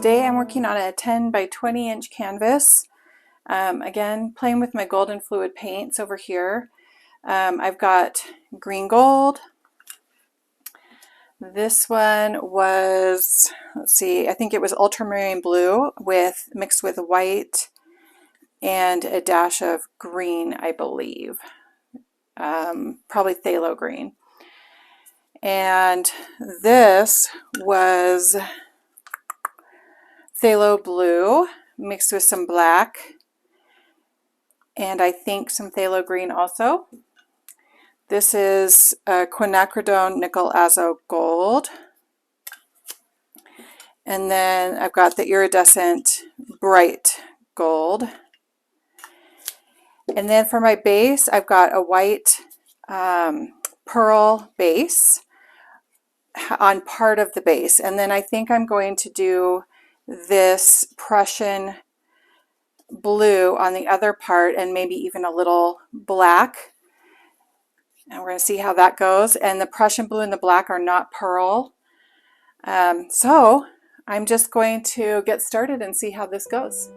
Today I'm working on a 10 by 20 inch canvas. Again, playing with my golden fluid paints over here. I've got green gold. This one was, let's see, I think it was ultramarine blue mixed with white and a dash of green, I believe. Probably phthalo green. And this was phthalo blue mixed with some black and I think some phthalo green also. This is quinacridone nickel azo gold. And then I've got the iridescent bright gold. And then for my base, I've got a white pearl base on part of the base. And then I think I'm going to do this Prussian blue on the other part and maybe even a little black. And we're going to see how that goes. And the Prussian blue and the black are not pearl. So I'm just going to get started and see how this goes.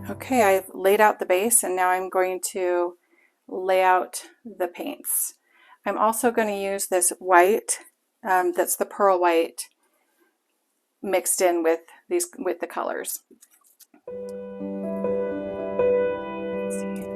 Okay, I've laid out the base and now I'm going to lay out the paints. I'm also going to use this white, that's the pearl white, mixed in with the colors. Let's see.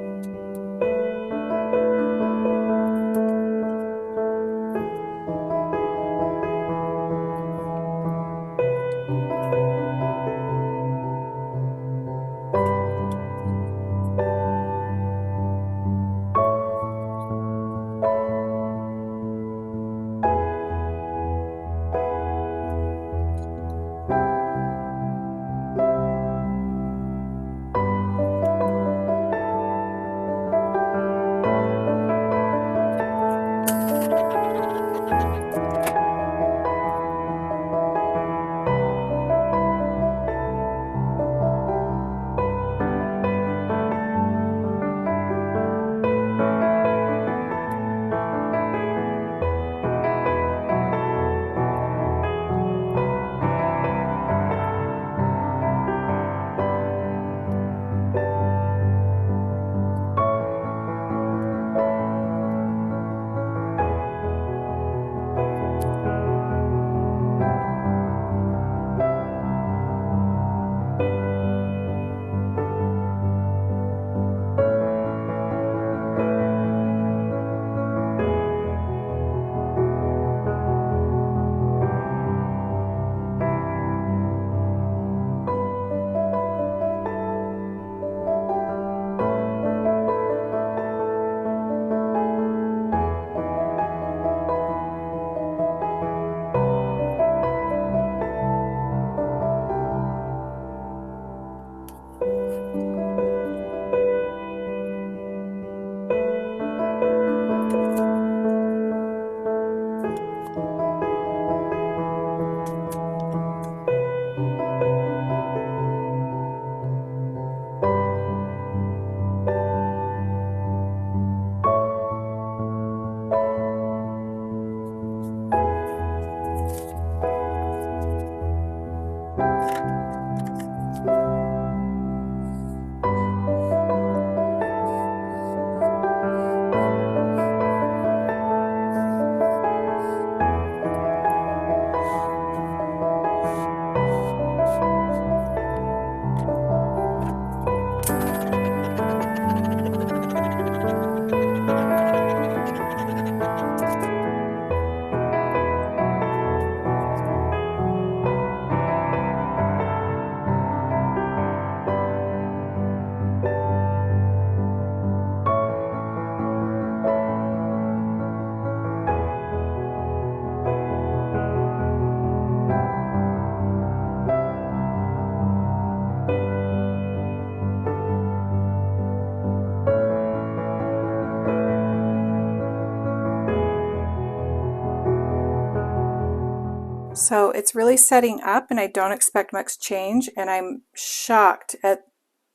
So it's really setting up and I don't expect much change, and I'm shocked at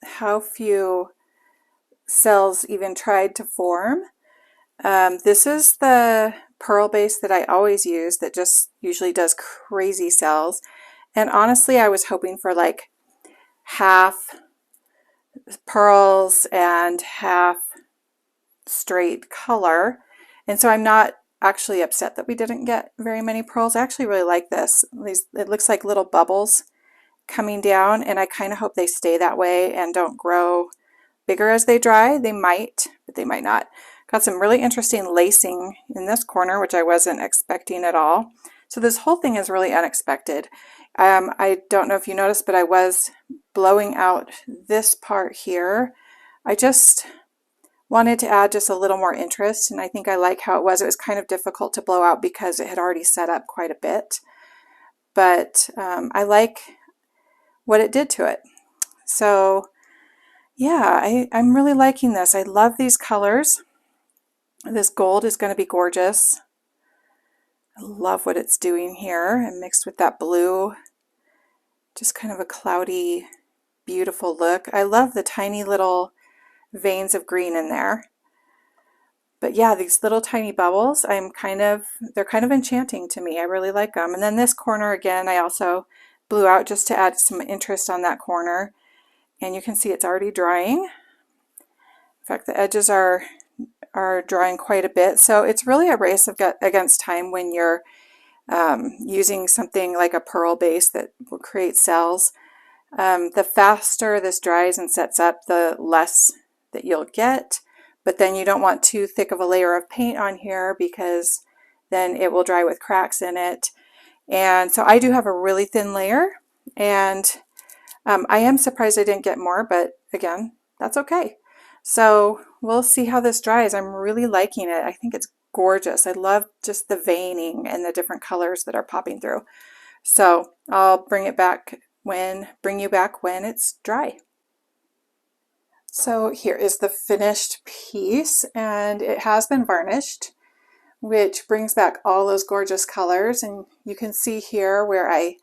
how few cells even tried to form. This is the pearl base that I always use that just usually does crazy cells. And honestly, I was hoping for like half pearls and half straight color. And so I'm not actually upset that we didn't get very many pearls. I actually really like this. It looks like little bubbles coming down, and I kind of hope they stay that way and don't grow bigger as they dry. They might, but they might not. Got some really interesting lacing in this corner, which I wasn't expecting at all. So this whole thing is really unexpected. I don't know if you noticed, but I was blowing out this part here. I just wanted to add just a little more interest, and I think I like how it was. It was kind of difficult to blow out because it had already set up quite a bit, but I like what it did to it. So yeah, I'm really liking this. I love these colors. This gold is going to be gorgeous. I love what it's doing here, and mixed with that blue, just kind of a cloudy, beautiful look. I love the tiny little veins of green in there. But yeah, these little tiny bubbles, they're kind of enchanting to me. I really like them. And then this corner again, I also blew out just to add some interest on that corner. And you can see it's already drying. In fact, the edges are drying quite a bit. So it's really a race against time when you're using something like a pearl base that will create cells. The faster this dries and sets up, the less that you'll get. But then you don't want too thick of a layer of paint on here because then it will dry with cracks in it. And so I do have a really thin layer, and I am surprised I didn't get more, but again, that's okay. So we'll see how this dries. I'm really liking it. I think it's gorgeous. I love just the veining and the different colors that are popping through. So I'll bring you back when it's dry. So here is the finished piece, and it has been varnished, which brings back all those gorgeous colors. And you can see here where I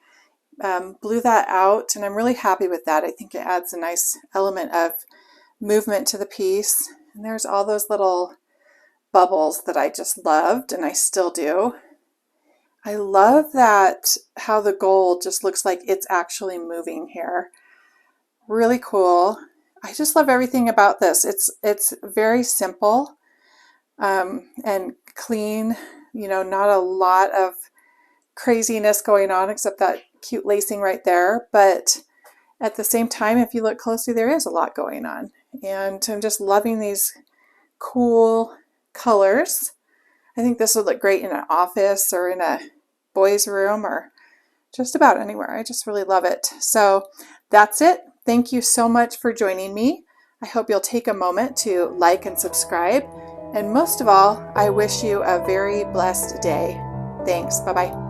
blew that out, and I'm really happy with that. I think it adds a nice element of movement to the piece. And there's all those little bubbles that I just loved, and I still do. I love that how the gold just looks like it's actually moving here. Really cool. I just love everything about this. It's very simple and clean, not a lot of craziness going on except that cute lacing right there. But at the same time, if you look closely, there is a lot going on. And I'm just loving these cool colors. I think this would look great in an office or in a boys' room or just about anywhere. I just really love it. So that's it. Thank you so much for joining me. I hope you'll take a moment to like and subscribe. And most of all, I wish you a very blessed day. Thanks. Bye-bye.